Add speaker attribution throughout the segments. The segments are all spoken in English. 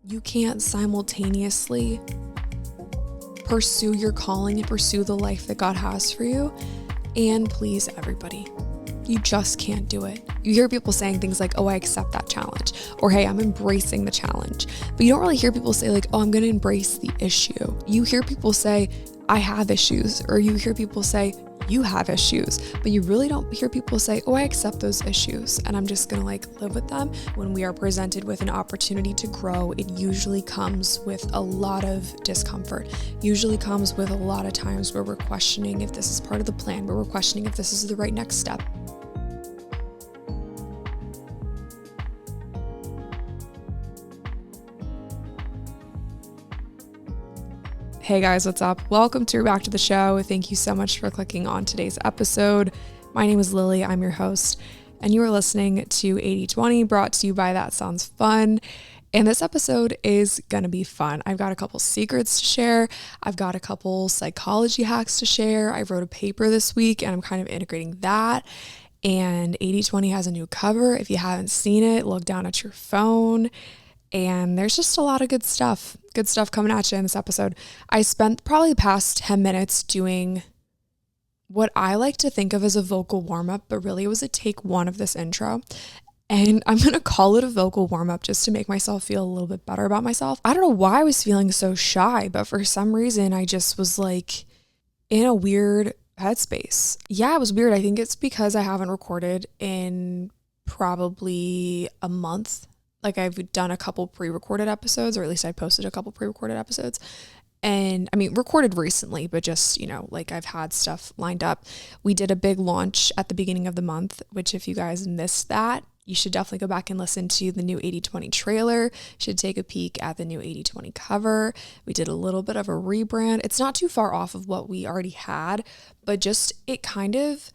Speaker 1: you can't simultaneously pursue your calling and pursue the life that God has for you and please everybody. You just can't do it. You hear people saying things like, oh, I accept that challenge, or hey, I'm embracing the challenge. But you don't really hear people say like, oh, I'm going to embrace the issue. You hear people say, I have issues, or you hear people say, you have issues, but you really don't hear people say, oh, I accept those issues and I'm just gonna like live with them. When we are presented with an opportunity to grow, it usually comes with a lot of discomfort, usually comes with a lot of times where we're questioning if this is part of the plan, where we're questioning if this is the right next step. Hey guys, what's up? Welcome back to the show. Thank you so much for clicking on today's episode. My name is Lily, I'm your host, and you are listening to 80/20, brought to you by That Sounds Fun. And this episode is gonna be fun. I've got a couple secrets to share. I've got a couple psychology hacks to share. I wrote a paper this week and I'm kind of integrating that. And 80/20 has a new cover. If you haven't seen it, look down at your phone. And there's just a lot of good stuff coming at you in this episode. I spent probably the past 10 minutes doing what I like to think of as a vocal warm-up, but really it was a take one of this intro. And I'm going to call it a vocal warm-up just to make myself feel a little bit better about myself. I don't know why I was feeling so shy, but for some reason I just was like in a weird headspace. Yeah, it was weird. I think it's because I haven't recorded in probably a month. Like I've done a couple pre-recorded episodes, or at least I posted a couple pre-recorded episodes. And I mean, recorded recently, but just, like I've had stuff lined up. We did a big launch at the beginning of the month, which if you guys missed that, you should definitely go back and listen to the new 80/20 trailer. You should take a peek at the new 80/20 cover. We did a little bit of a rebrand. It's not too far off of what we already had, but just it kind of,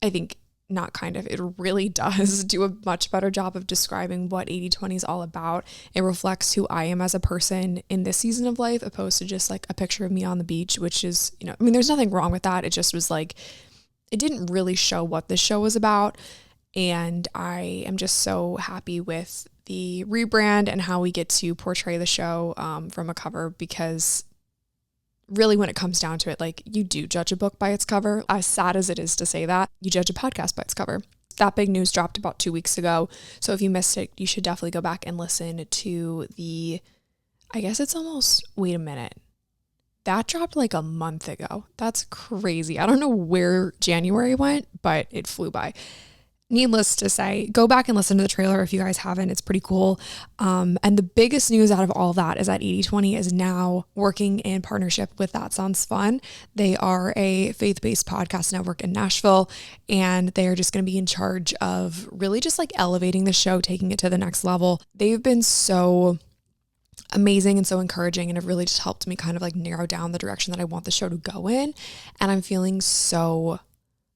Speaker 1: I think, not kind of, it really does do a much better job of describing what 80/20 is all about. It reflects who I am as a person in this season of life, opposed to just like a picture of me on the beach, which is, there's nothing wrong with that. It just was like, it didn't really show what this show was about. And I am just so happy with the rebrand and how we get to portray the show from a cover, because really, when it comes down to it, like, you do judge a book by its cover. As sad as it is to say that, you judge a podcast by its cover. That big news dropped about 2 weeks ago. So if you missed it, you should definitely go back and listen to wait a minute. That dropped like a month ago. That's crazy. I don't know where January went, but it flew by. Needless to say, go back and listen to the trailer if you guys haven't. It's pretty cool. And the biggest news out of all that is that 80/20 is now working in partnership with That Sounds Fun. They are a faith-based podcast network in Nashville, and they are just going to be in charge of really just like elevating the show, taking it to the next level. They've been so amazing and so encouraging, and have really just helped me kind of like narrow down the direction that I want the show to go in. And I'm feeling so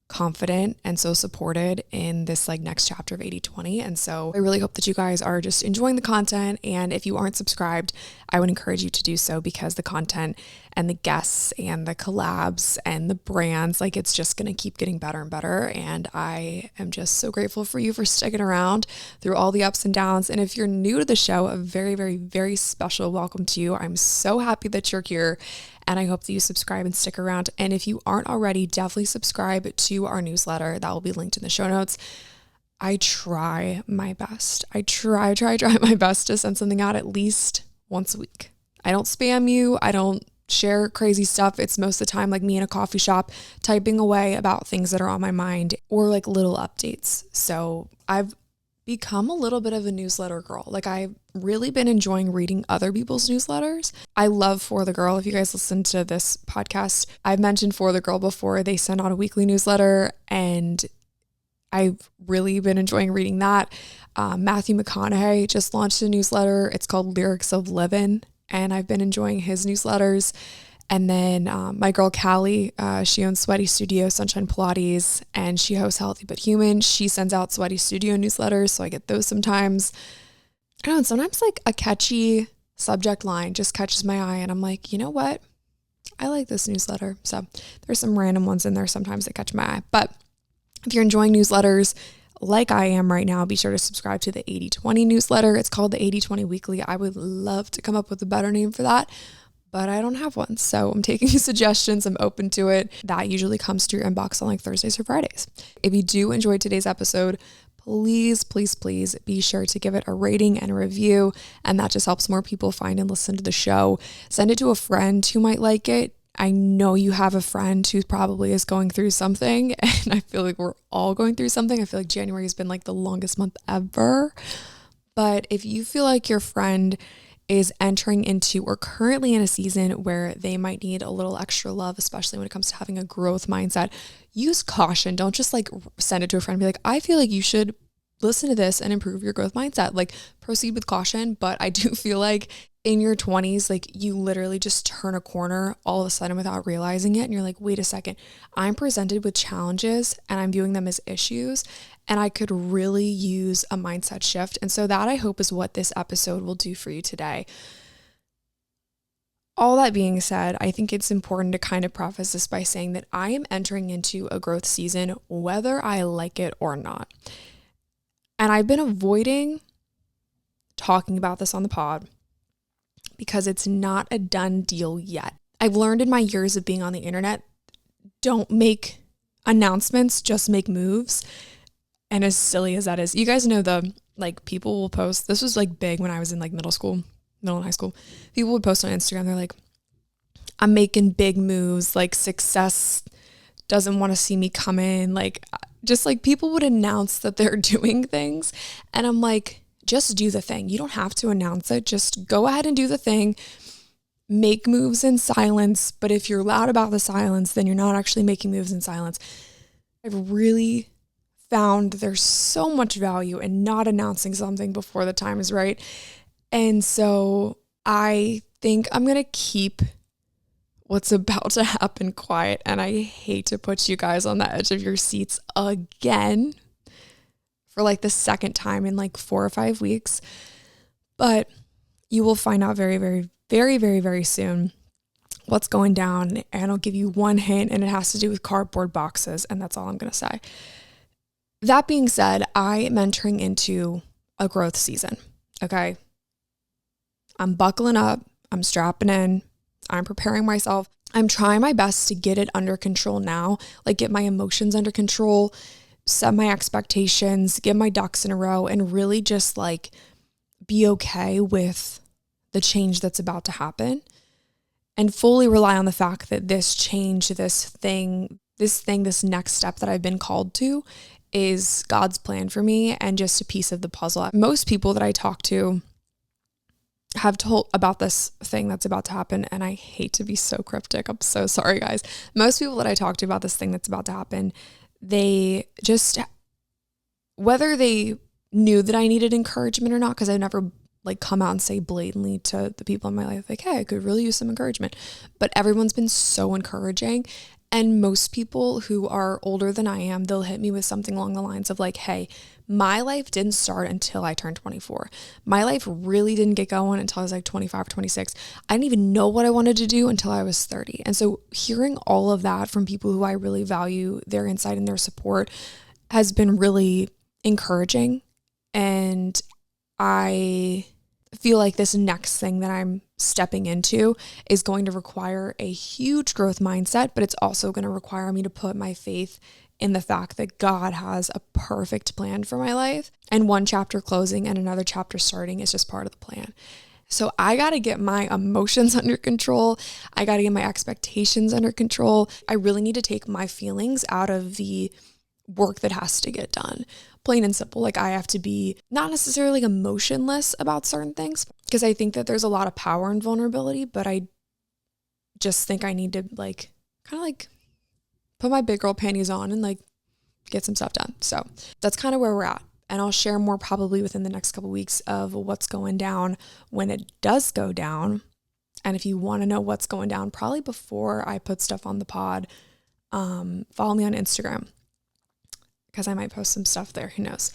Speaker 1: confident and so supported in this like next chapter of 80/20. And so I really hope that you guys are just enjoying the content. And if you aren't subscribed, I would encourage you to do so, because the content and the guests and the collabs and the brands, like, it's just going to keep getting better and better. And I am just so grateful for you for sticking around through all the ups and downs. And if you're new to the show, a very, very, very special welcome to you. I'm so happy that you're here, and I hope that you subscribe and stick around. And if you aren't already, definitely subscribe to our newsletter. That will be linked in the show notes. I try my best. I try my best to send something out at least once a week. I don't spam you. I don't share crazy stuff. It's most of the time like me in a coffee shop typing away about things that are on my mind, or like little updates. So I've become a little bit of a newsletter girl. Like, I've really been enjoying reading other people's newsletters. I love For the Girl. If you guys listen to this podcast, I've mentioned For the Girl before. They send out a weekly newsletter, and I've really been enjoying reading that. Matthew McConaughey just launched a newsletter. It's called Lyrics of Livin', and I've been enjoying his newsletters. And then my girl Callie, she owns Sweaty Studio, Sunshine Pilates, and she hosts Healthy But Human. She sends out Sweaty Studio newsletters, so I get those sometimes. I don't know, and sometimes like a catchy subject line just catches my eye, and I'm like, you know what? I like this newsletter. So there's some random ones in there sometimes that catch my eye. But if you're enjoying newsletters, like I am right now, be sure to subscribe to the 80/20 newsletter. It's called the 80/20 Weekly. I would love to come up with a better name for that, but I don't have one. So I'm taking suggestions. I'm open to it. That usually comes to your inbox on like Thursdays or Fridays. If you do enjoy today's episode, please, please, please be sure to give it a rating and a review. And that just helps more people find and listen to the show. Send it to a friend who might like it. I know you have a friend who probably is going through something, and I feel like we're all going through something. I feel like January has been like the longest month ever. But if you feel like your friend is entering into or currently in a season where they might need a little extra love, especially when it comes to having a growth mindset, use caution. Don't just like send it to a friend and be like, I feel like you should listen to this and improve your growth mindset. Like, proceed with caution. But I do feel like in your 20s, like you literally just turn a corner all of a sudden without realizing it. And you're like, wait a second, I'm presented with challenges and I'm viewing them as issues. And I could really use a mindset shift. And so that, I hope, is what this episode will do for you today. All that being said, I think it's important to kind of preface this by saying that I am entering into a growth season, whether I like it or not. And I've been avoiding talking about this on the pod because it's not a done deal yet. I've learned in my years of being on the internet, don't make announcements, just make moves. And as silly as that is, you guys know people will post, this was like big when I was in like middle and high school. People would post on Instagram, they're like, I'm making big moves, like success doesn't want to see me come in. Like, just like people would announce that they're doing things. And I'm like, just do the thing. You don't have to announce it. Just go ahead and do the thing. Make moves in silence. But if you're loud about the silence, then you're not actually making moves in silence. I've really found there's so much value in not announcing something before the time is right. And so I think I'm going to keep what's about to happen quiet. And I hate to put you guys on the edge of your seats again for like the second time in like 4 or 5 weeks. But you will find out very, very, very, very, very soon what's going down. And I'll give you one hint, and it has to do with cardboard boxes. And that's all I'm going to say. That being said, I am entering into a growth season. Okay. I'm buckling up. I'm strapping in. I'm preparing myself. I'm trying my best to get it under control now, like get my emotions under control, set my expectations, get my ducks in a row, and really just like be okay with the change that's about to happen and fully rely on the fact that this change, this next step that I've been called to is God's plan for me and just a piece of the puzzle. Most people that I talk to have told about this thing that's about to happen, and I hate to be so cryptic. I'm so sorry, guys. Most people that I talk to about this thing that's about to happen, they just, whether they knew that I needed encouragement or not, because I never like come out and say blatantly to the people in my life, like, hey, I could really use some encouragement. But everyone's been so encouraging. And most people who are older than I am, they'll hit me with something along the lines of like, hey, my life didn't start until I turned 24. My life really didn't get going until I was like 25, 26. I didn't even know what I wanted to do until I was 30. And so hearing all of that from people who I really value their insight and their support has been really encouraging. And I feel like this next thing that I'm stepping into is going to require a huge growth mindset, but it's also going to require me to put my faith in the fact that God has a perfect plan for my life, and one chapter closing and another chapter starting is just part of the plan. So I got to get my emotions under control. I got to get my expectations under control. I really need to take my feelings out of the work that has to get done. Plain and simple. Like, I have to be not necessarily emotionless about certain things, because I think that there's a lot of power in vulnerability, but I just think I need to like kind of like put my big girl panties on and like get some stuff done. So that's kind of where we're at. And I'll share more probably within the next couple of weeks of what's going down when it does go down. And if you want to know what's going down, probably before I put stuff on the pod, follow me on Instagram, because I might post some stuff there. Who knows?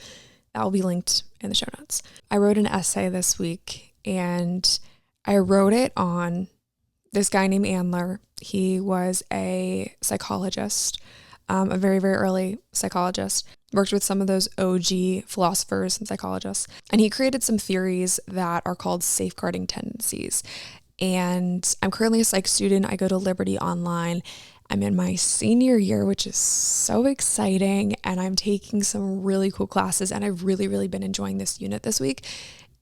Speaker 1: That will be linked in the show notes. I wrote an essay this week, and I wrote it on this guy named Andler. He was a psychologist. a very, very early psychologist, worked with some of those OG philosophers and psychologists. And he created some theories that are called safeguarding tendencies. And I'm currently a psych student. I go to Liberty Online. I'm in my senior year, which is so exciting. And I'm taking some really cool classes. And I've really, really been enjoying this unit this week.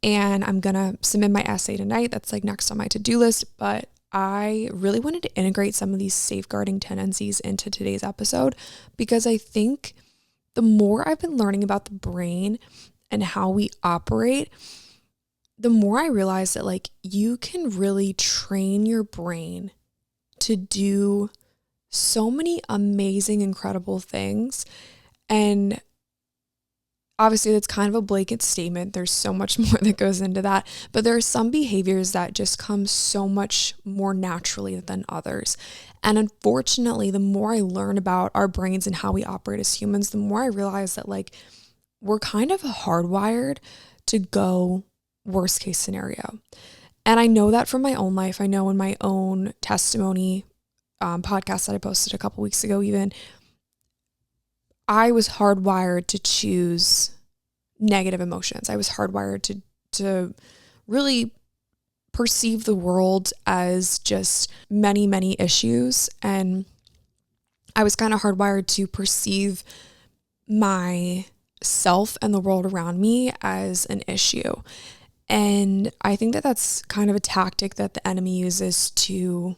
Speaker 1: And I'm going to submit my essay tonight. That's like next on my to-do list. But I really wanted to integrate some of these safeguarding tendencies into today's episode because I think the more I've been learning about the brain and how we operate, the more I realize that like you can really train your brain to do so many amazing, incredible things. And obviously, that's kind of a blanket statement. There's so much more that goes into that. But there are some behaviors that just come so much more naturally than others. And unfortunately, the more I learn about our brains and how we operate as humans, the more I realize that like we're kind of hardwired to go worst case scenario. And I know that from my own life. I know in my own testimony podcast that I posted a couple weeks ago, even I was hardwired to choose negative emotions. I was hardwired to really perceive the world as just many, many issues. And I was kind of hardwired to perceive myself and the world around me as an issue. And I think that that's kind of a tactic that the enemy uses to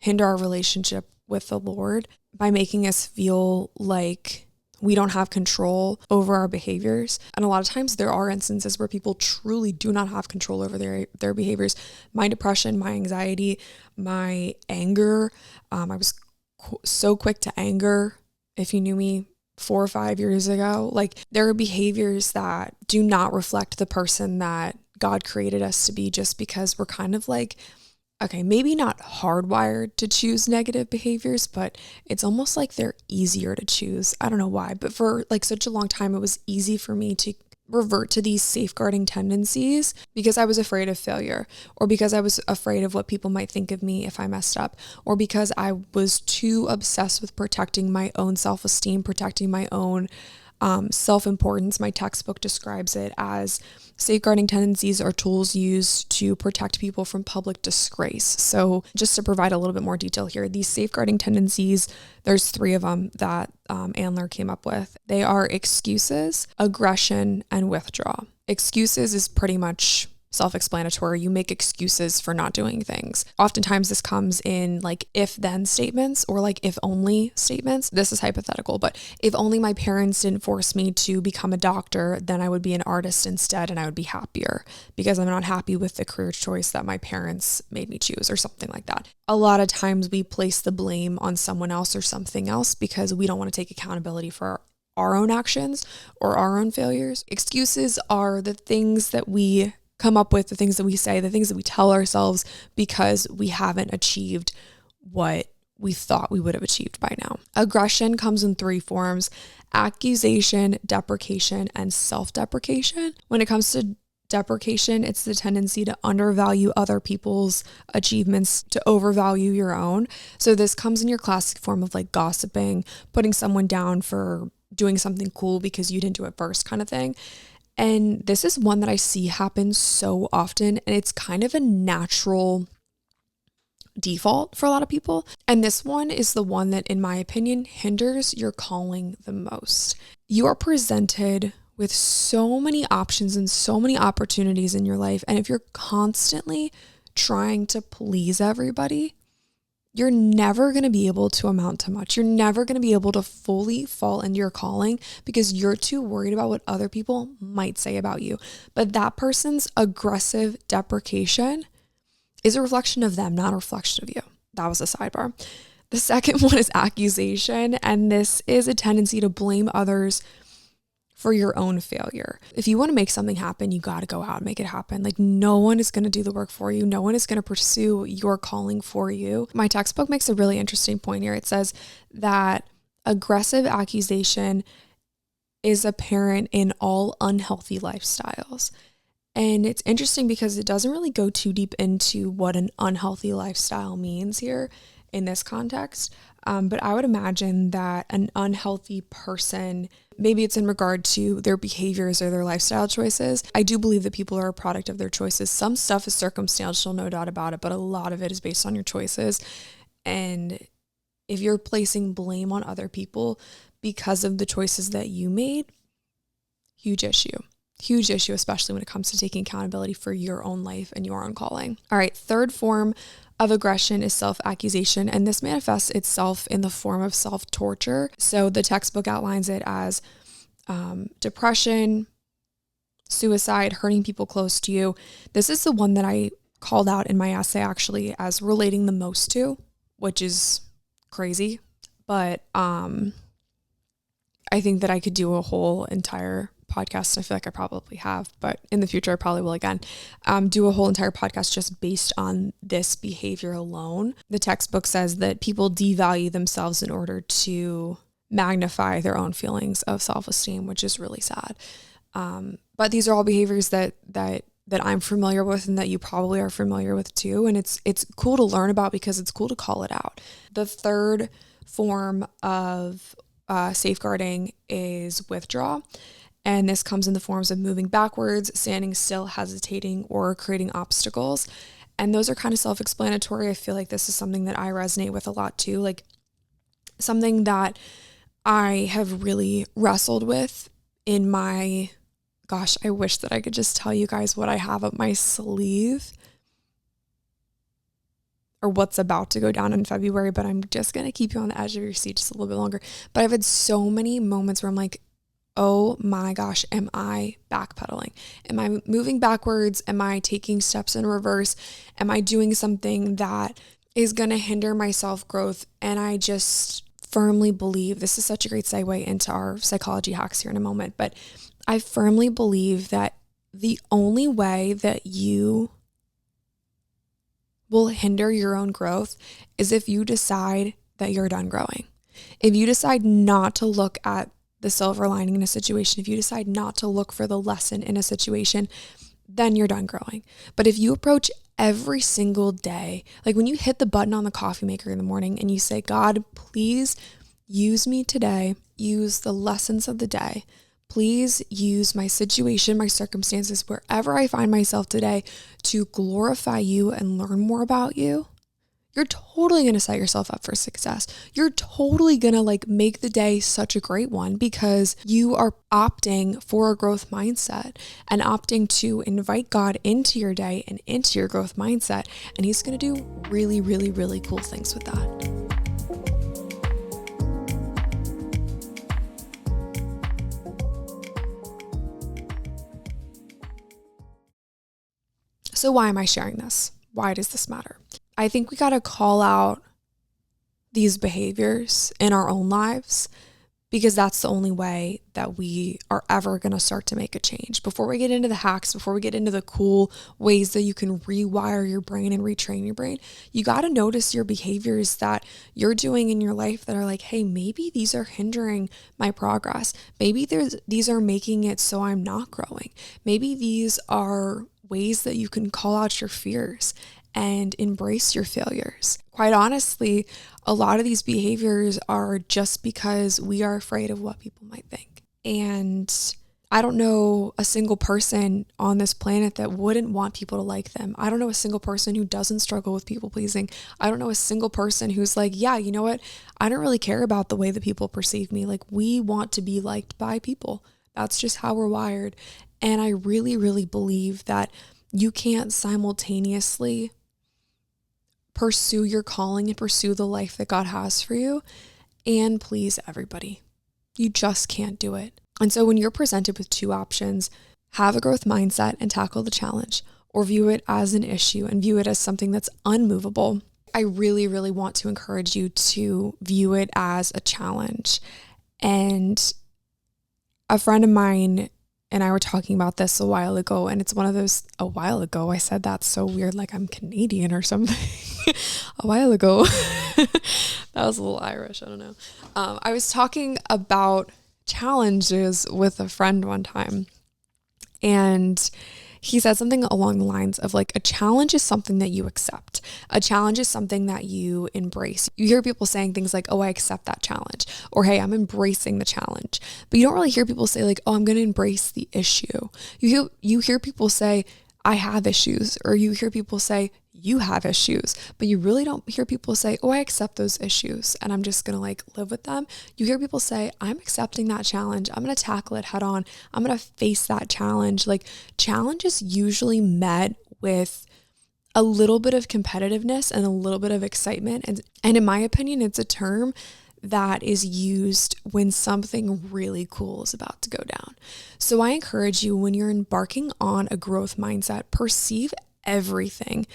Speaker 1: hinder our relationship with the Lord by making us feel like we don't have control over our behaviors. And a lot of times there are instances where people truly do not have control over their behaviors. My depression, my anxiety, my anger. I was so quick to anger. If you knew me 4 or 5 years ago, like there are behaviors that do not reflect the person that God created us to be, just because we're kind of like, okay, maybe not hardwired to choose negative behaviors, but it's almost like they're easier to choose. I don't know why, but for like such a long time, it was easy for me to revert to these safeguarding tendencies because I was afraid of failure, or because I was afraid of what people might think of me if I messed up, or because I was too obsessed with protecting my own self-esteem, protecting my own self-importance. My textbook describes it as safeguarding tendencies are tools used to protect people from public disgrace. So just to provide a little bit more detail here, these safeguarding tendencies, there's 3 of them that Andler came up with. They are excuses, aggression, and withdrawal. Excuses is pretty much self-explanatory. You make excuses for not doing things. Oftentimes this comes in like if-then statements or like if-only statements. This is hypothetical, but if only my parents didn't force me to become a doctor, then I would be an artist instead and I would be happier because I'm not happy with the career choice that my parents made me choose, or something like that. A lot of times we place the blame on someone else or something else because we don't want to take accountability for our own actions or our own failures. Excuses are the things that we come up with, the things that we say, the things that we tell ourselves because we haven't achieved what we thought we would have achieved by now. Aggression comes in 3 forms: accusation, deprecation, and self-deprecation. When it comes to deprecation, it's the tendency to undervalue other people's achievements, to overvalue your own. So this comes in your classic form of like gossiping, putting someone down for doing something cool because you didn't do it first, kind of thing. And this is one that I see happen so often, and it's kind of a natural default for a lot of people. And this one is the one that, in my opinion, hinders your calling the most. You are presented with so many options and so many opportunities in your life. And if you're constantly trying to please everybody, you're never going to be able to amount to much. You're never going to be able to fully fall into your calling because you're too worried about what other people might say about you. But that person's aggressive deprecation is a reflection of them, not a reflection of you. That was a sidebar. The second one is accusation, and this is a tendency to blame others for your own failure. If you want to make something happen, you got to go out and make it happen. Like no one is going to do the work for you. No one is going to pursue your calling for you. My textbook makes a really interesting point here. It says that aggressive accusation is apparent in all unhealthy lifestyles. And it's interesting because it doesn't really go too deep into what an unhealthy lifestyle means here in this context. But I would imagine that an unhealthy person, maybe it's in regard to their behaviors or their lifestyle choices. I do believe that people are a product of their choices. Some stuff is circumstantial, no doubt about it, but a lot of it is based on your choices. And if you're placing blame on other people because of the choices that you made, huge issue. Huge issue, especially when it comes to taking accountability for your own life and your own calling. All right, third form of aggression is self-accusation, and this manifests itself in the form of self-torture. So the textbook outlines it as depression, suicide, hurting people close to you. This is the one that I called out in my essay actually as relating the most to, which is crazy. But I think that I could do a whole entire podcast. I feel like I probably have, but in the future I probably will again, do a whole entire podcast just based on this behavior alone. The textbook says that people devalue themselves in order to magnify their own feelings of self-esteem, which is really sad. But these are all behaviors that I'm familiar with and that you probably are familiar with too. And it's cool to learn about because it's cool to call it out. The third form of safeguarding is withdrawal. And this comes in the forms of moving backwards, standing still, hesitating, or creating obstacles. And those are kind of self-explanatory. I feel like this is something that I resonate with a lot too. Like something that I have really wrestled with in my, gosh, I wish that I could just tell you guys what I have up my sleeve or what's about to go down in February, but I'm just going to keep you on the edge of your seat just a little bit longer. But I've had so many moments where I'm like, oh my gosh, am I backpedaling? Am I moving backwards? Am I taking steps in reverse? Am I doing something that is going to hinder my self-growth? And I just firmly believe, this is such a great segue into our psychology hacks here in a moment, but I firmly believe that the only way that you will hinder your own growth is if you decide that you're done growing. If you decide not to look at the silver lining in a situation, if you decide not to look for the lesson in a situation, then you're done growing. But if you approach every single day, like when you hit the button on the coffee maker in the morning and you say, God, please use me today, use the lessons of the day, please use my situation, my circumstances, wherever I find myself today to glorify you and learn more about you, you're totally going to set yourself up for success. You're totally going to make the day such a great one because you are opting for a growth mindset and opting to invite God into your day and into your growth mindset. And he's going to do really, really, really cool things with that. So why am I sharing this? Why does this matter? I think we got to call out these behaviors in our own lives because that's the only way that we are ever going to start to make a change. Before we get into the hacks, before we get into the cool ways that you can rewire your brain and retrain your brain, you got to notice your behaviors that you're doing in your life that are like, hey, maybe these are hindering my progress. Maybe these are making it so I'm not growing. Maybe these are ways that you can call out your fears and embrace your failures. Quite honestly, a lot of these behaviors are just because we are afraid of what people might think. And I don't know a single person on this planet that wouldn't want people to like them. I don't know a single person who doesn't struggle with people pleasing. I don't know a single person who's like, yeah, you know what? I don't really care about the way that people perceive me. Like, we want to be liked by people. That's just how we're wired. And I really, really believe that you can't simultaneously pursue your calling and pursue the life that God has for you and please everybody. You just can't do it. And so when you're presented with two options, have a growth mindset and tackle the challenge, or view it as an issue and view it as something that's unmovable, I really, really want to encourage you to view it as a challenge. And a friend of mine and I were talking about this a while ago, and it's one of those, a while ago, I said that's so weird, like I'm Canadian or something. A while ago. That was a little Irish, I don't know. I was talking about challenges with a friend one time, and He said something along the lines of like, a challenge is something that you accept. A challenge is something that you embrace. You hear people saying things like, oh, I accept that challenge, or hey, I'm embracing the challenge. But you don't really hear people say like, oh, I'm going to embrace the issue. You hear people say, I have issues, or you hear people say, you have issues, but you really don't hear people say, oh, I accept those issues and I'm just going to like live with them. You hear people say, I'm accepting that challenge. I'm going to tackle it head on. I'm going to face that challenge. Like, challenge is usually met with a little bit of competitiveness and a little bit of excitement. And in my opinion, it's a term that is used when something really cool is about to go down. So I encourage you, when you're embarking on a growth mindset, perceive everything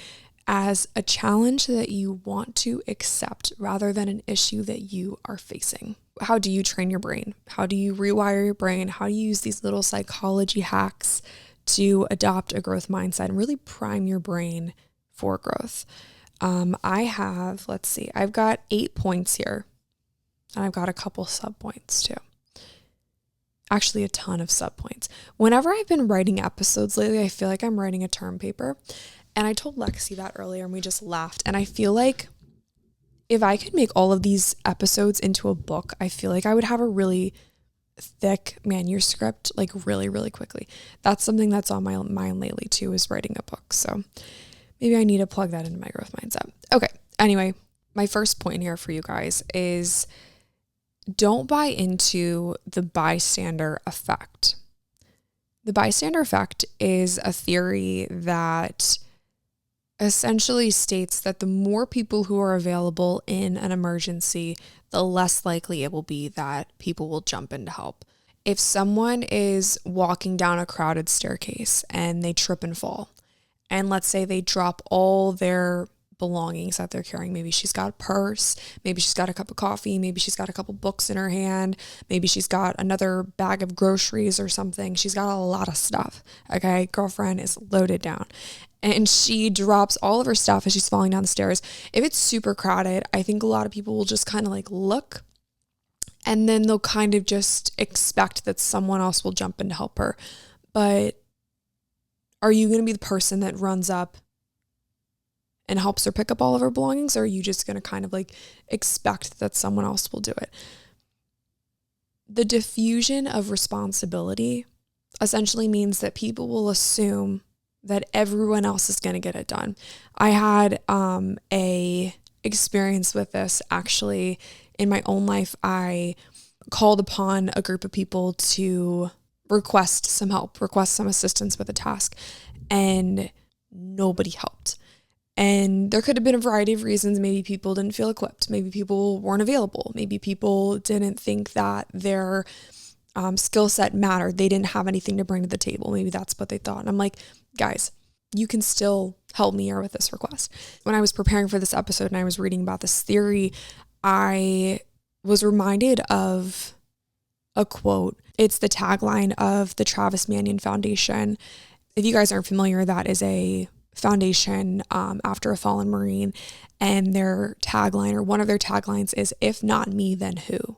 Speaker 1: as a challenge that you want to accept rather than an issue that you are facing. How do you train your brain? How do you rewire your brain? How do you use these little psychology hacks to adopt a growth mindset and really prime your brain for growth? I've got 8 points here. And I've got a couple sub points too. Actually, a ton of sub points. Whenever I've been writing episodes lately, I feel like I'm writing a term paper. And I told Lexi that earlier and we just laughed. And I feel like if I could make all of these episodes into a book, I feel like I would have a really thick manuscript, like really, really quickly. That's something that's on my mind lately too, is writing a book. So maybe I need to plug that into my growth mindset. Okay. Anyway, my first point here for you guys is, don't buy into the bystander effect. The bystander effect is a theory that essentially states that the more people who are available in an emergency, the less likely it will be that people will jump in to help. If someone is walking down a crowded staircase and they trip and fall, and let's say they drop all their belongings that they're carrying. Maybe she's got a purse, maybe she's got a cup of coffee, maybe she's got a couple books in her hand, maybe she's got another bag of groceries or something. She's got a lot of stuff. Okay, girlfriend is loaded down. And she drops all of her stuff as she's falling down the stairs. If it's super crowded, I think a lot of people will just kind of like look, and then they'll kind of just expect that someone else will jump in to help her. But are you going to be the person that runs up and helps her pick up all of her belongings? Or are you just going to kind of like expect that someone else will do it? The diffusion of responsibility essentially means that people will assume that everyone else is going to get it done. I had a experience with this actually in my own life. I called upon a group of people to request some help, request some assistance with a task, and nobody helped. And there could have been a variety of reasons. Maybe people didn't feel equipped. Maybe people weren't available. Maybe people didn't think that their skill set mattered. They didn't have anything to bring to the table. Maybe that's what they thought. And I'm like, guys, you can still help me here with this request. When I was preparing for this episode and I was reading about this theory, I was reminded of a quote. It's the tagline of the Travis Manion Foundation. If you guys aren't familiar, that is a foundation after a fallen Marine, and their tagline, or one of their taglines, is, if not me, then who?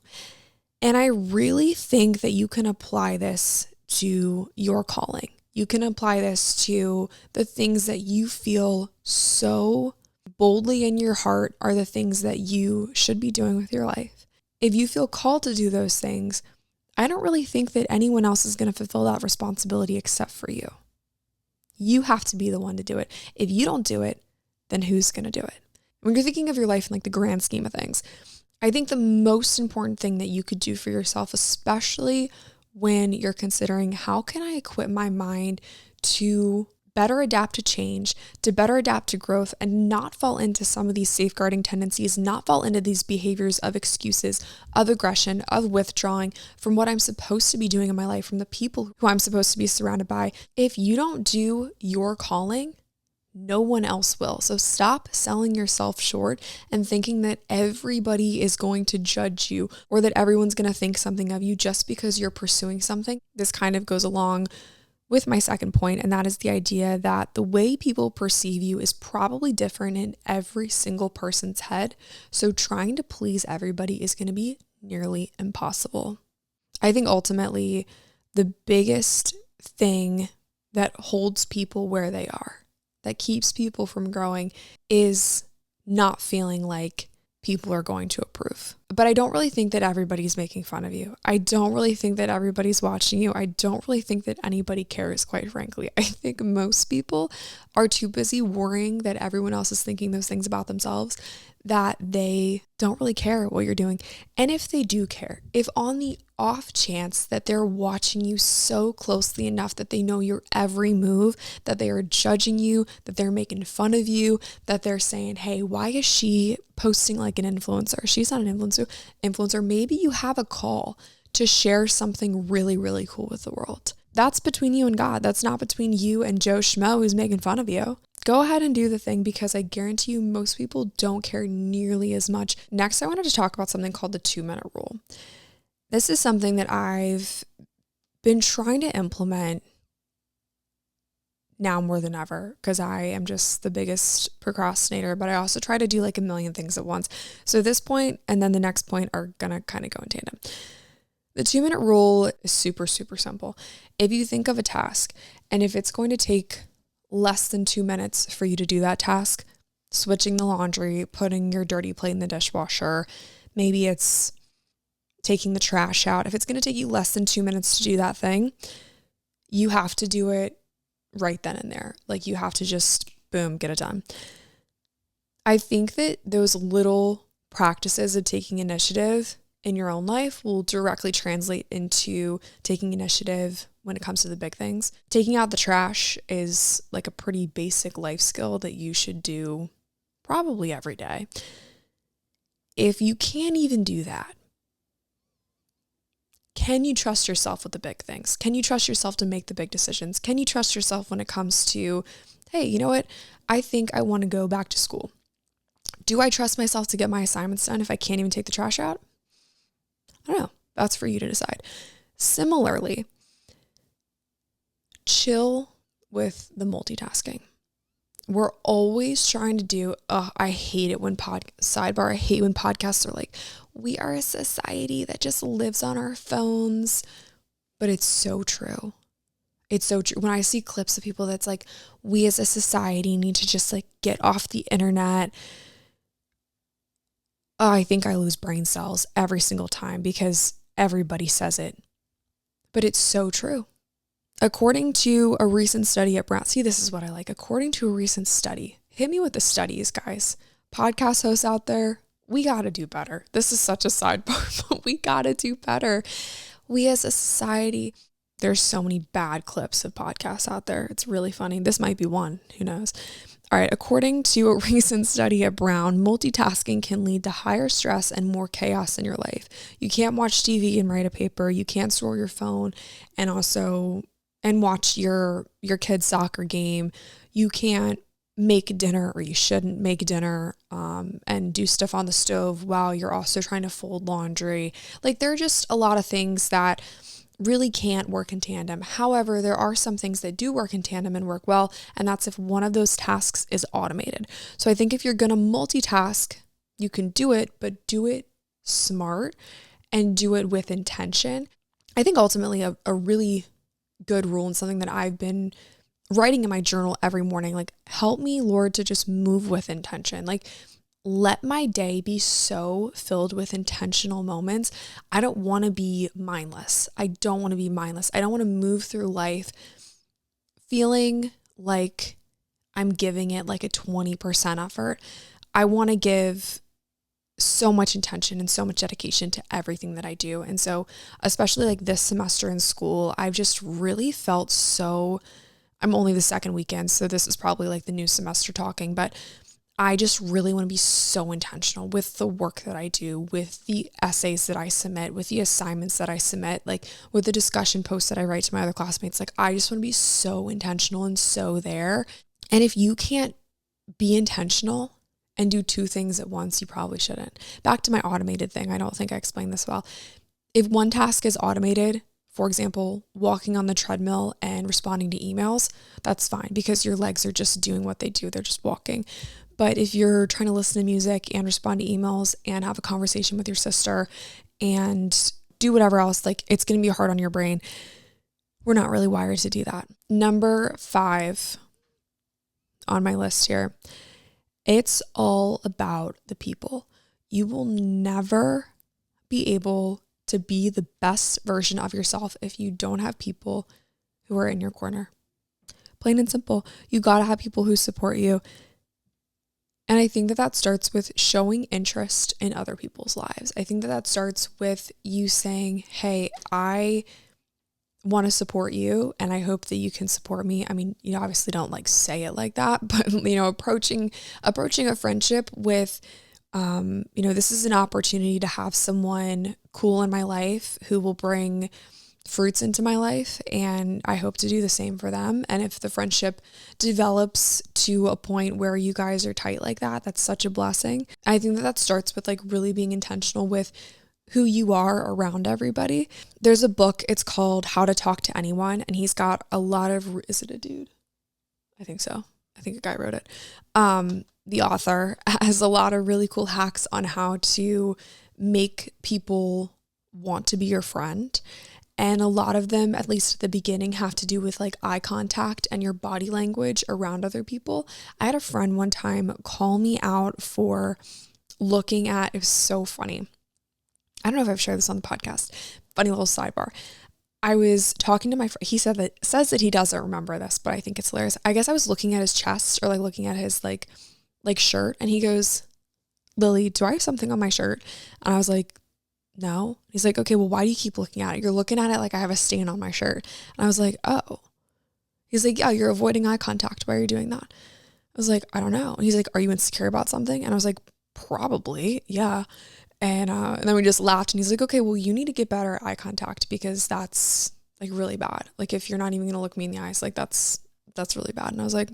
Speaker 1: And I really think that you can apply this to your calling. You can apply this to the things that you feel so boldly in your heart are the things that you should be doing with your life. If you feel called to do those things, I don't really think that anyone else is going to fulfill that responsibility except for you. You have to be the one to do it. If you don't do it, then who's going to do it? When you're thinking of your life in like the grand scheme of things, I think the most important thing that you could do for yourself, especially when you're considering how can I equip my mind to better adapt to change, to better adapt to growth, and not fall into some of these safeguarding tendencies, not fall into these behaviors of excuses, of aggression, of withdrawing from what I'm supposed to be doing in my life, from the people who I'm supposed to be surrounded by. If you don't do your calling, no one else will. So stop selling yourself short and thinking that everybody is going to judge you, or that everyone's going to think something of you just because you're pursuing something. This kind of goes along with my second point, and that is the idea that the way people perceive you is probably different in every single person's head. So trying to please everybody is going to be nearly impossible. I think ultimately the biggest thing that holds people where they are, that keeps people from growing, is not feeling like people are going to approve. But I don't really think that everybody's making fun of you. I don't really think that everybody's watching you. I don't really think that anybody cares, quite frankly. I think most people are too busy worrying that everyone else is thinking those things about themselves that they don't really care what you're doing. And if they do care, if on the off chance that they're watching you so closely enough that they know your every move, that they are judging you, that they're making fun of you, that they're saying, hey, why is she posting like an influencer? She's not an influencer. Maybe you have a call to share something really, really cool with the world. That's between you and God. That's not between you and Joe Schmo who's making fun of you. Go ahead and do the thing, because I guarantee you most people don't care nearly as much. Next, I wanted to talk about something called the 2-minute rule. This is something that I've been trying to implement now more than ever, because I am just the biggest procrastinator, but I also try to do like a million things at once. So this point and then the next point are going to kind of go in tandem. The 2-minute rule is super, super simple. If you think of a task, and if it's going to take less than 2 minutes for you to do that task, switching the laundry, putting your dirty plate in the dishwasher, maybe it's taking the trash out. If it's going to take you less than 2 minutes to do that thing, you have to do it right then and there. Like, you have to just, boom, get it done. I think that those little practices of taking initiative in your own life will directly translate into taking initiative when it comes to the big things. Taking out the trash is like a pretty basic life skill that you should do probably every day. If you can't even do that, can you trust yourself with the big things? Can you trust yourself to make the big decisions? Can you trust yourself when it comes to, hey, you know what? I think I want to go back to school. Do I trust myself to get my assignments done if I can't even take the trash out? I don't know. That's for you to decide. Similarly, chill with the multitasking. We're always trying to do, I hate it when I hate when podcasts are like, we are a society that just lives on our phones. But it's so true. It's so true. When I see clips of people that's like, we as a society need to just like get off the internet, I think I lose brain cells every single time because everybody says it. But it's so true. According to a recent study at Brown, see, this is what I like. According to a recent study, hit me with the studies, guys. Podcast hosts out there, we got to do better. This is such a sidebar, but we got to do better. We as a society, there's so many bad clips of podcasts out there. It's really funny. This might be one. Who knows? All right. According to a recent study at Brown, multitasking can lead to higher stress and more chaos in your life. You can't watch TV and write a paper. You can't scroll your phone and watch your kid's soccer game. You can't make dinner, or you shouldn't make dinner, and do stuff on the stove while you're also trying to fold laundry. Like, there are just a lot of things that really can't work in tandem. However, there are some things that do work in tandem and work well, and that's if one of those tasks is automated. So I think if you're going to multitask, you can do it, but do it smart and do it with intention. I think ultimately a really good rule, and something that I've been writing in my journal every morning, like, help me, Lord, to just move with intention. Like, let my day be so filled with intentional moments. I don't want to be mindless. I don't want to move through life feeling like I'm giving it like a 20% effort. I want to give so much intention and so much dedication to everything that I do. And so, especially like this semester in school, I've just really felt I'm only the second weekend, so this is probably like the new semester talking, but I just really want to be so intentional with the work that I do, with the essays that I submit, with the assignments that I submit, like with the discussion posts that I write to my other classmates. Like, I just want to be so intentional and so there. And if you can't be intentional and do two things at once, you probably shouldn't. Back to my automated thing. I don't think I explained this well. If one task is automated, for example, walking on the treadmill and responding to emails, that's fine because your legs are just doing what they do. They're just walking. But if you're trying to listen to music and respond to emails and have a conversation with your sister and do whatever else, like, it's going to be hard on your brain. we're not really wired to do that. Number 5 on my list here, it's all about the people. You will never be able to be the best version of yourself if you don't have people who are in your corner. Plain and simple. You got to have people who support you. And I think that starts with showing interest in other people's lives. I think that starts with you saying, hey, I want to support you and I hope that you can support me. I mean, you obviously don't like say it like that, but approaching a friendship with, this is an opportunity to have someone cool in my life who will bring fruits into my life, and I hope to do the same for them. And if the friendship develops to a point where you guys are tight like that, that's such a blessing. I think that starts with like really being intentional with who you are around everybody. There's a book, it's called How to Talk to Anyone, and he's got a lot of, is it a dude? I think so. I think a guy wrote it. The author has a lot of really cool hacks on how to make people want to be your friend. And a lot of them, at least at the beginning, have to do with like eye contact and your body language around other people. I had a friend one time call me out for looking at, it was so funny. I don't know if I've shared this on the podcast. Funny little sidebar. I was talking to my friend. He says that he doesn't remember this, but I think it's hilarious. I guess I was looking at his chest or like looking at his like shirt, and he goes, "Lily, do I have something on my shirt?" And I was like, "No." He's like, "Okay, well, why do you keep looking at it? You're looking at it like I have a stain on my shirt." And I was like, "Oh." He's like, "Yeah, you're avoiding eye contact. Why are you doing that?" I was like, "I don't know." And he's like, "Are you insecure about something?" And I was like, "Probably, yeah." And then we just laughed, and he's like, "Okay, well, you need to get better at eye contact because that's like really bad. Like if you're not even gonna look me in the eyes, like that's really bad." And I was like,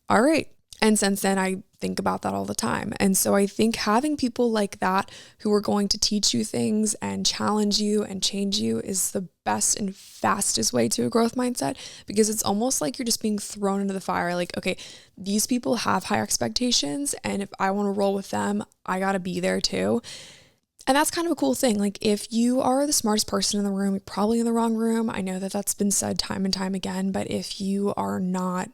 Speaker 1: "All right." And since then, I think about that all the time. And so I think having people like that who are going to teach you things and challenge you and change you is the best and fastest way to a growth mindset, because it's almost like you're just being thrown into the fire. Like, okay, these people have high expectations, and if I want to roll with them, I got to be there too. And that's kind of a cool thing. Like if you are the smartest person in the room, you're probably in the wrong room. I know that that's been said time and time again, but if you are not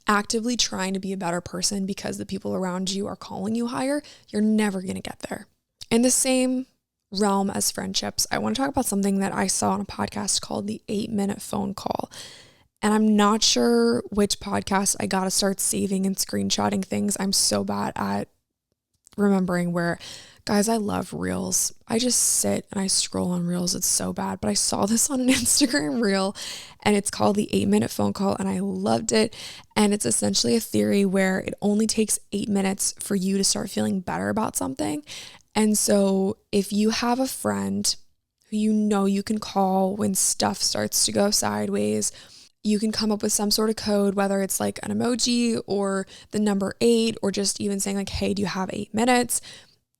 Speaker 1: actively trying to be a better person because the people around you are calling you higher, you're never going to get there. In the same realm as friendships, I want to talk about something that I saw on a podcast called the 8-minute phone call. And I'm not sure which podcast. I got to start saving and screenshotting things. I'm so bad at remembering where. Guys, I love reels. I just sit and I scroll on reels. It's so bad. But I saw this on an Instagram reel, and it's called the 8-minute phone call, and I loved it. And it's essentially a theory where it only takes 8 minutes for you to start feeling better about something. And so if you have a friend who you can call when stuff starts to go sideways, you can come up with some sort of code, whether it's like an emoji or the number 8, or just even saying like, "Hey, do you have 8 minutes?"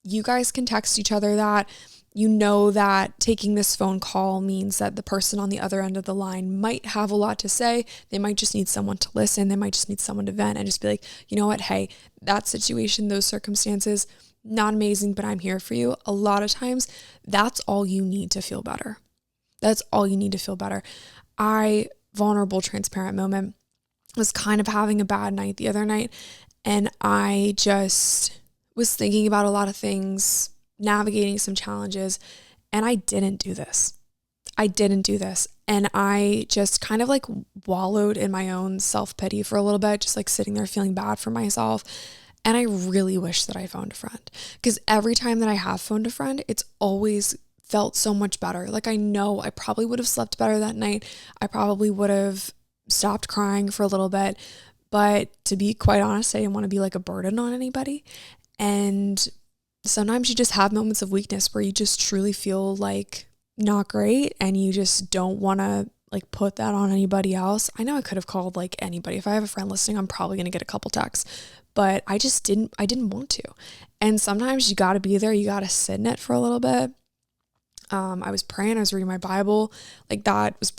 Speaker 1: You guys can text each other that. You know that taking this phone call means that the person on the other end of the line might have a lot to say. They might just need someone to listen. They might just need someone to vent and just be like, "You know what? Hey, that situation, those circumstances, not amazing, but I'm here for you." A lot of times, that's all you need to feel better. That's all you need to feel better. Vulnerable, transparent moment, was kind of having a bad night the other night, and I just was thinking about a lot of things, navigating some challenges, and I didn't do this. And I just kind of like wallowed in my own self-pity for a little bit, just like sitting there feeling bad for myself. And I really wish that I phoned a friend, because every time that I have phoned a friend, it's always felt so much better. Like I know I probably would have slept better that night. I probably would have stopped crying for a little bit. But to be quite honest, I didn't want to be like a burden on anybody. And sometimes you just have moments of weakness where you just truly feel like not great, and you just don't want to like put that on anybody else. I know I could have called like anybody. If I have a friend listening, I'm probably going to get a couple texts, but I didn't want to. And sometimes you got to be there. You got to sit in it for a little bit. I was praying, I was reading my Bible. Like that was,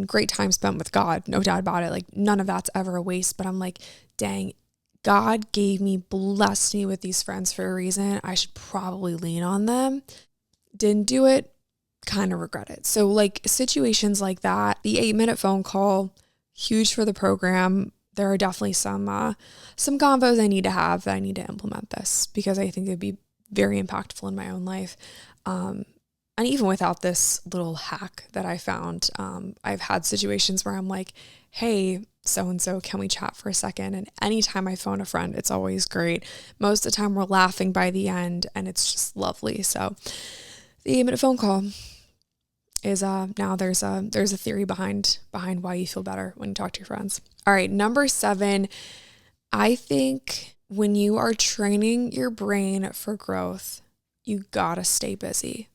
Speaker 1: great time spent with God, no doubt about it. Like none of that's ever a waste, but I'm like, dang, God blessed me with these friends for a reason. I should probably lean on them. Didn't do it. kind of regret it. So like situations like that, the 8-minute phone call, huge for the program. There are definitely some convos I need to have that I need to implement this because I think it'd be very impactful in my own life. And even without this little hack that I found, I've had situations where I'm like, hey, so-and-so, can we chat for a second? And anytime I phone a friend, it's always great. Most of the time we're laughing by the end and it's just lovely. So the 8-minute phone call is now there's a theory behind why you feel better when you talk to your friends. All right, number 7, I think when you are training your brain for growth, you gotta stay busy.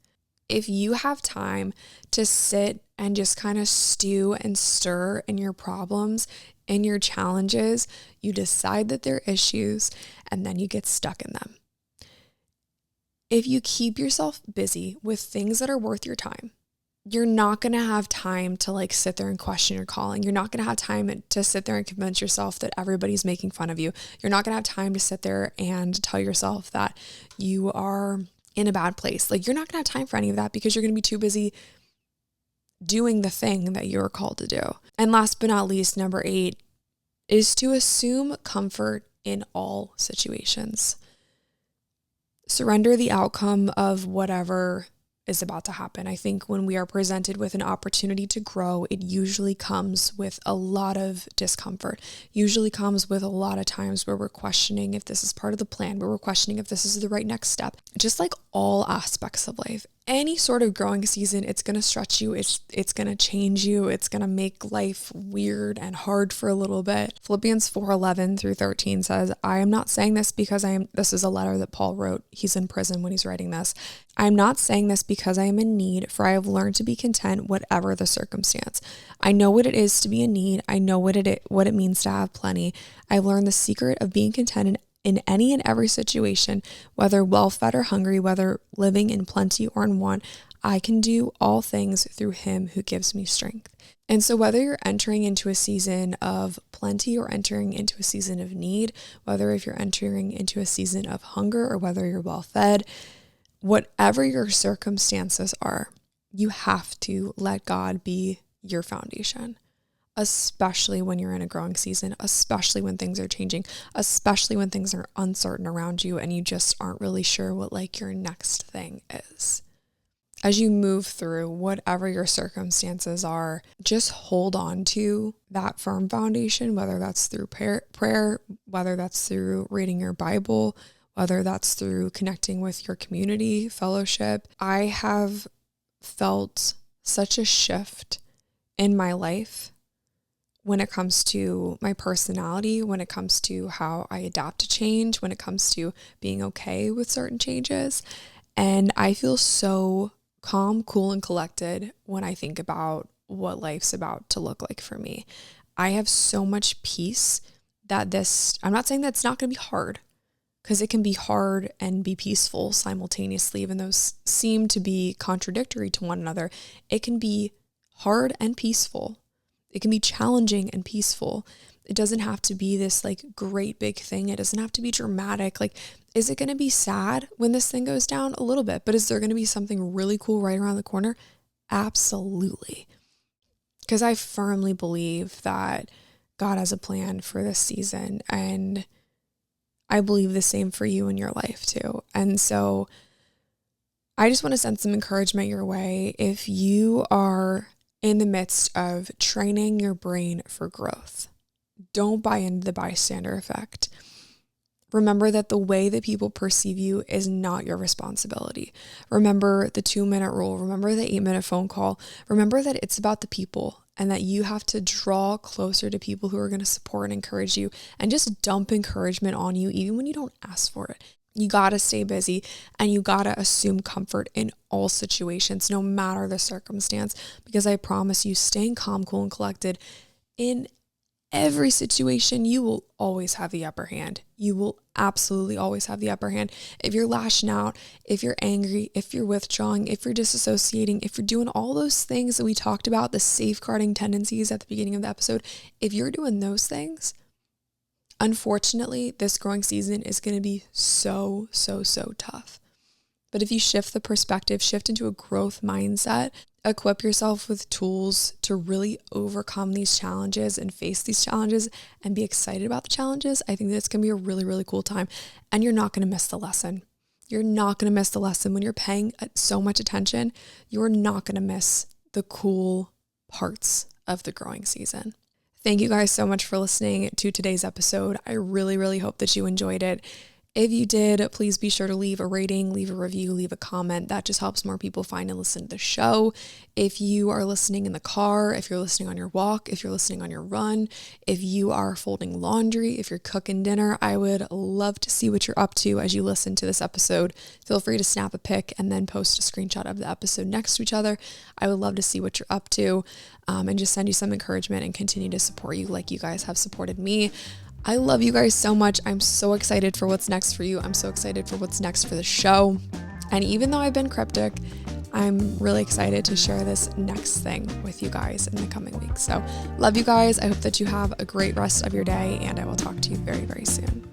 Speaker 1: If you have time to sit and just kind of stew and stir in your problems and your challenges, you decide that they're issues and then you get stuck in them. If you keep yourself busy with things that are worth your time, you're not going to have time to like sit there and question your calling. You're not going to have time to sit there and convince yourself that everybody's making fun of you. You're not going to have time to sit there and tell yourself that you are in a bad place. Like you're not going to have time for any of that because you're going to be too busy doing the thing that you're called to do. And last but not least, number 8 is to assume comfort in all situations. Surrender the outcome of whatever is about to happen. I think when we are presented with an opportunity to grow, it usually comes with a lot of discomfort, usually comes with a lot of times where we're questioning if this is part of the plan, where we're questioning if this is the right next step. Just like all aspects of life, any sort of growing season, it's going to stretch you. It's going to change you. It's going to make life weird and hard for a little bit. Philippians 4:11 through 13 says, I am not saying this because this is a letter that Paul wrote. He's in prison when he's writing this. I am not saying this because I am in need, for I have learned to be content whatever the circumstance. I know what it is to be in need. I know what it means to have plenty. I've learned the secret of being content in any and every situation, whether well-fed or hungry, whether living in plenty or in want. I can do all things through him who gives me strength. And so whether you're entering into a season of plenty or entering into a season of need, whether if you're entering into a season of hunger or whether you're well-fed, whatever your circumstances are, you have to let God be your foundation, especially when you're in a growing season, especially when things are changing, especially when things are uncertain around you and you just aren't really sure what like your next thing is. As you move through whatever your circumstances are, just hold on to that firm foundation, whether that's through prayer, whether that's through reading your Bible, whether that's through connecting with your community, fellowship. I have felt such a shift in my life when it comes to my personality, when it comes to how I adapt to change, when it comes to being okay with certain changes. And I feel so calm, cool, and collected when I think about what life's about to look like for me. I have so much peace that I'm not saying that it's not going to be hard, because it can be hard and be peaceful simultaneously, even those seem to be contradictory to one another. It can be hard and peaceful. It can be challenging and peaceful. It doesn't have to be this like great big thing. It doesn't have to be dramatic. Like, is it going to be sad when this thing goes down? A little bit. But is there going to be something really cool right around the corner? Absolutely. Because I firmly believe that God has a plan for this season, and I believe the same for you in your life too. And so I just want to send some encouragement your way. If you are in the midst of training your brain for growth, don't buy into the bystander effect. Remember that the way that people perceive you is not your responsibility. Remember the 2-minute rule. Remember the 8-minute phone call. Remember that it's about the people and that you have to draw closer to people who are going to support and encourage you and just dump encouragement on you even when you don't ask for it. You got to stay busy and you got to assume comfort in all situations, no matter the circumstance, because I promise you, staying calm, cool, and collected in every situation, you will always have the upper hand. You will absolutely always have the upper hand. If you're lashing out, if you're angry, if you're withdrawing, if you're disassociating, if you're doing all those things that we talked about, the safeguarding tendencies at the beginning of the episode, if you're doing those things, unfortunately, this growing season is going to be so tough. But if you shift the perspective, shift into a growth mindset, equip yourself with tools to really overcome these challenges and face these challenges and be excited about the challenges, I think that's going to be a really, really cool time. And you're not going to miss the lesson. You're not going to miss the lesson. When you're paying so much attention, you're not going to miss the cool parts of the growing season. Thank you guys so much for listening to today's episode. I really, really hope that you enjoyed it. If you did, please be sure to leave a rating, leave a review, leave a comment. That just helps more people find and listen to the show. If you are listening in the car, if you're listening on your walk, if you're listening on your run, if you are folding laundry, if you're cooking dinner, I would love to see what you're up to as you listen to this episode. Feel free to snap a pic and then post a screenshot of the episode next to each other. I would love to see what you're up to, and just send you some encouragement and continue to support you like you guys have supported me. I love you guys so much. I'm so excited for what's next for you. I'm so excited for what's next for the show. And even though I've been cryptic, I'm really excited to share this next thing with you guys in the coming weeks. So love you guys. I hope that you have a great rest of your day, and I will talk to you very, very soon.